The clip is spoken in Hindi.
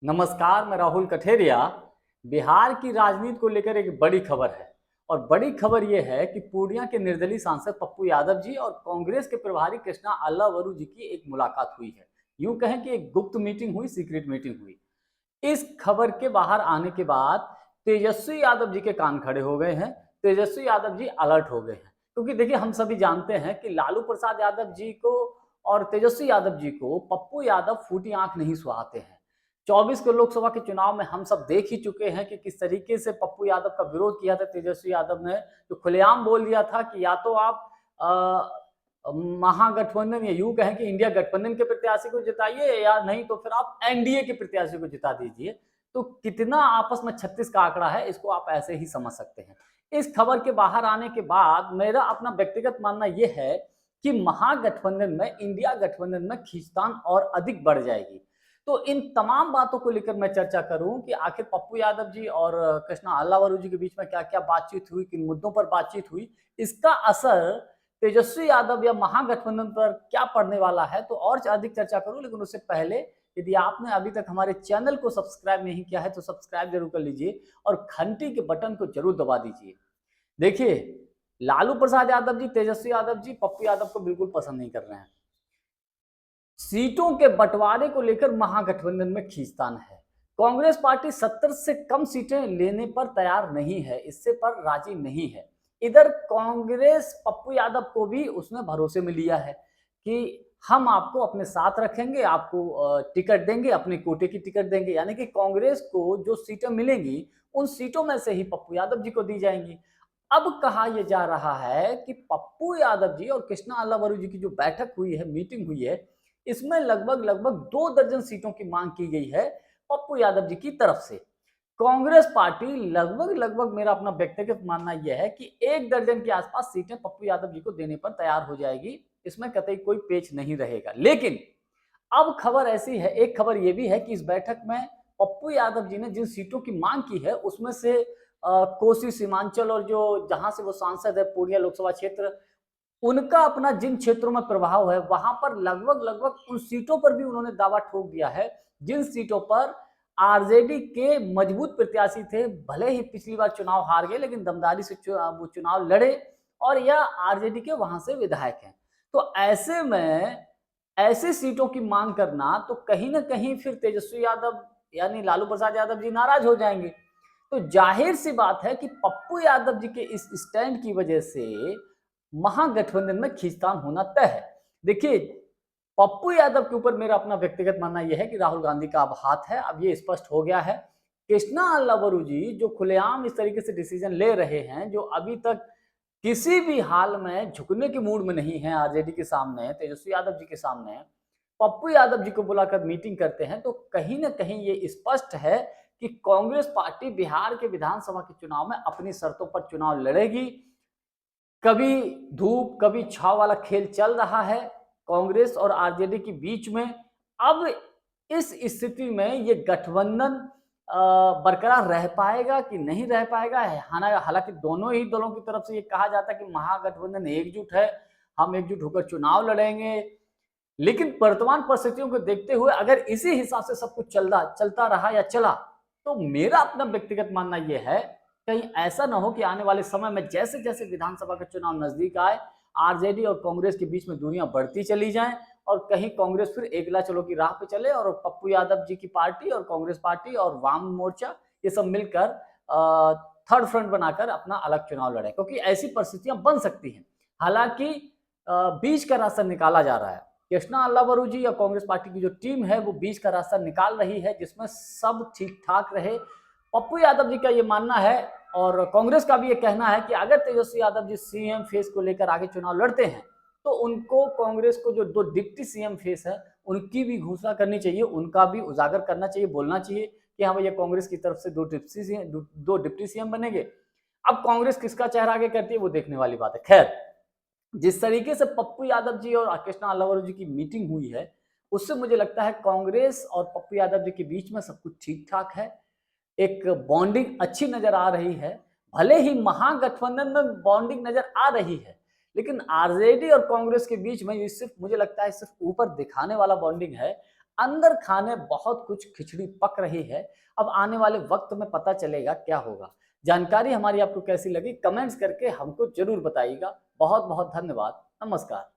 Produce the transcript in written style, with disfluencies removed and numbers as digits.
नमस्कार, मैं राहुल कठेरिया। बिहार की राजनीति को लेकर एक बड़ी खबर है और बड़ी खबर यह है कि पूर्णिया के निर्दलीय सांसद पप्पू यादव जी और कांग्रेस के प्रभारी कृष्णा अल्लावरू जी की एक मुलाकात हुई है। यूं कहें कि एक गुप्त मीटिंग हुई, सीक्रेट मीटिंग हुई। इस खबर के बाहर आने के बाद तेजस्वी यादव जी के कान खड़े हो गए हैं। तेजस्वी यादव जी अलर्ट हो गए हैं, क्योंकि देखिए हम सभी जानते हैं कि लालू प्रसाद यादव जी को और तेजस्वी यादव जी को पप्पू यादव फूटी आंख नहीं सुहाते हैं। 24 के लोकसभा के चुनाव में हम सब देख ही चुके हैं कि किस तरीके से पप्पू यादव का विरोध किया था तेजस्वी यादव ने, जो खुलेआम बोल दिया था कि या तो आप महागठबंधन या यूं कहें कि इंडिया गठबंधन के प्रत्याशी को जिताइए या नहीं तो फिर आप एनडीए के प्रत्याशी को जिता दीजिए। तो कितना आपस में 36 का आंकड़ा है, इसको आप ऐसे ही समझ सकते हैं। इस खबर के बाहर आने के बाद मेरा अपना व्यक्तिगत मानना यह है कि महागठबंधन में, इंडिया गठबंधन में खींचतान और अधिक बढ़ जाएगी। तो इन तमाम बातों को लेकर मैं चर्चा करूं कि आखिर पप्पू यादव जी और कृष्णा अल्लावरू जी के बीच में क्या क्या बातचीत हुई, किन मुद्दों पर बातचीत हुई, इसका असर तेजस्वी यादव या महागठबंधन पर क्या पड़ने वाला है, तो और अधिक चर्चा करूं। लेकिन उससे पहले यदि आपने अभी तक हमारे चैनल को सब्सक्राइब नहीं किया है तो सब्सक्राइब जरूर कर लीजिए और घंटी के बटन को जरूर दबा दीजिए। देखिए, लालू प्रसाद यादव जी, तेजस्वी यादव जी पप्पू यादव को बिल्कुल पसंद नहीं कर रहे हैं। सीटों के बंटवारे को लेकर महागठबंधन में खींचतान है। कांग्रेस पार्टी 70 से कम सीटें लेने पर तैयार नहीं है, इससे पर राजी नहीं है। इधर कांग्रेस पप्पू यादव को भी उसने भरोसे में लिया है कि हम आपको अपने साथ रखेंगे, आपको टिकट देंगे, अपने कोटे की टिकट देंगे। यानी कि कांग्रेस को जो सीटें मिलेंगी उन सीटों में से ही पप्पू यादव जी को दी जाएंगी। अब कहा यह जा रहा है कि पप्पू यादव जी और कृष्णा अल्लावरू जी की जो बैठक हुई है, मीटिंग हुई है, इसमें लगभग लगभग 2 दर्जन सीटों की मांग की गई है पप्पू यादव जी की तरफ से। कांग्रेस पार्टी लगभग लगभग, मेरा अपना व्यक्तिगत मानना यह है कि 1 दर्जन के आसपास सीटें पप्पू यादव जी को देने पर तैयार हो जाएगी। इसमें कतई कोई पेच नहीं रहेगा। लेकिन अब खबर ऐसी है, एक खबर यह भी है कि इस बैठक में पप्पू यादव जी ने जिन सीटों की मांग की है उसमें से कोसी सीमांचल और जो जहां से वो सांसद है पूर्णिया लोकसभा क्षेत्र, उनका अपना जिन क्षेत्रों में प्रभाव है वहां पर लगभग लगभग उन सीटों पर भी उन्होंने दावा ठोक दिया है जिन सीटों पर आरजेडी के मजबूत प्रत्याशी थे। भले ही पिछली बार चुनाव हार गए लेकिन दमदारी से वो चुनाव लड़े और यह आरजेडी के वहां से विधायक हैं। तो ऐसे में ऐसी सीटों की मांग करना तो कहीं ना कहीं फिर तेजस्वी यादव यानी लालू प्रसाद यादव जी नाराज हो जाएंगे। तो जाहिर सी बात है कि पप्पू यादव जी के इस स्टैंड की वजह से महागठबंधन में खींचतान होना तय है। देखिए, पप्पू यादव के ऊपर मेरा अपना व्यक्तिगत मानना यह है कि राहुल गांधी का अब हाथ है, अब ये स्पष्ट हो गया है। कृष्णा अल्लावरू जी जो खुलेआम इस तरीके से डिसीजन ले रहे हैं, जो अभी तक किसी भी हाल में झुकने के मूड में नहीं है आरजेडी के सामने, तेजस्वी यादव जी के सामने, पप्पू यादव जी को बुलाकर मीटिंग करते हैं, तो कहीं ना कहीं ये स्पष्ट है कि कांग्रेस पार्टी बिहार के विधानसभा के चुनाव में अपनी शर्तों पर चुनाव लड़ेगी। कभी धूप कभी छाव वाला खेल चल रहा है कांग्रेस और आरजेडी के बीच में। अब इस स्थिति में ये गठबंधन बरकरार रह पाएगा कि नहीं रह पाएगा है। हालांकि दोनों ही दलों की तरफ से ये कहा जाता है कि महागठबंधन एकजुट है, हम एकजुट होकर चुनाव लड़ेंगे। लेकिन वर्तमान परिस्थितियों को देखते हुए अगर इसी हिसाब से सब कुछ चलता रहा या चला, तो मेरा अपना व्यक्तिगत मानना यह है कहीं ऐसा ना हो कि आने वाले समय में जैसे जैसे विधानसभा का चुनाव नजदीक आए, आरजेडी और कांग्रेस के बीच में दूरियां बढ़ती चली जाएं और कहीं कांग्रेस फिर एकला चलो की राह पे चले और पप्पू यादव जी की पार्टी और कांग्रेस पार्टी और वाम मोर्चा ये सब मिलकर थर्ड फ्रंट बनाकर अपना अलग चुनाव लड़े, क्योंकि ऐसी परिस्थितियां बन सकती हैं। हालांकि बीच का रास्ता निकाला जा रहा है। कृष्णा अल्लावरू जी या कांग्रेस पार्टी की जो टीम है वो बीच का रास्ता निकाल रही है जिसमें सब ठीक ठाक रहे। पप्पू यादव जी का ये मानना है और कांग्रेस का भी ये कहना है कि अगर तेजस्वी यादव जी सीएम फेस को लेकर आगे चुनाव लड़ते हैं तो उनको, कांग्रेस को जो 2 डिप्टी सीएम फेस है उनकी भी घोषणा करनी चाहिए, उनका भी उजागर करना चाहिए, बोलना चाहिए कि हाँ भैया कांग्रेस की तरफ से 2 डिप्टी सीएम बनेंगे। अब कांग्रेस किसका चेहरा आगे करती है वो देखने वाली बात है। खैर, जिस तरीके से पप्पू यादव जी और कृष्णा अल्लावरू जी की मीटिंग हुई है उससे मुझे लगता है कांग्रेस और पप्पू यादव जी के बीच में सब कुछ ठीक ठाक है, एक बॉन्डिंग अच्छी नजर आ रही है। भले ही महागठबंधन में बॉन्डिंग नजर आ रही है लेकिन आरजेडी और कांग्रेस के बीच में ये सिर्फ, मुझे लगता है सिर्फ ऊपर दिखाने वाला बॉन्डिंग है। अंदर खाने बहुत कुछ खिचड़ी पक रही है। अब आने वाले वक्त में पता चलेगा क्या होगा। जानकारी हमारी आपको कैसी लगी कमेंट्स करके हमको जरूर बताइएगा। बहुत बहुत धन्यवाद। नमस्कार।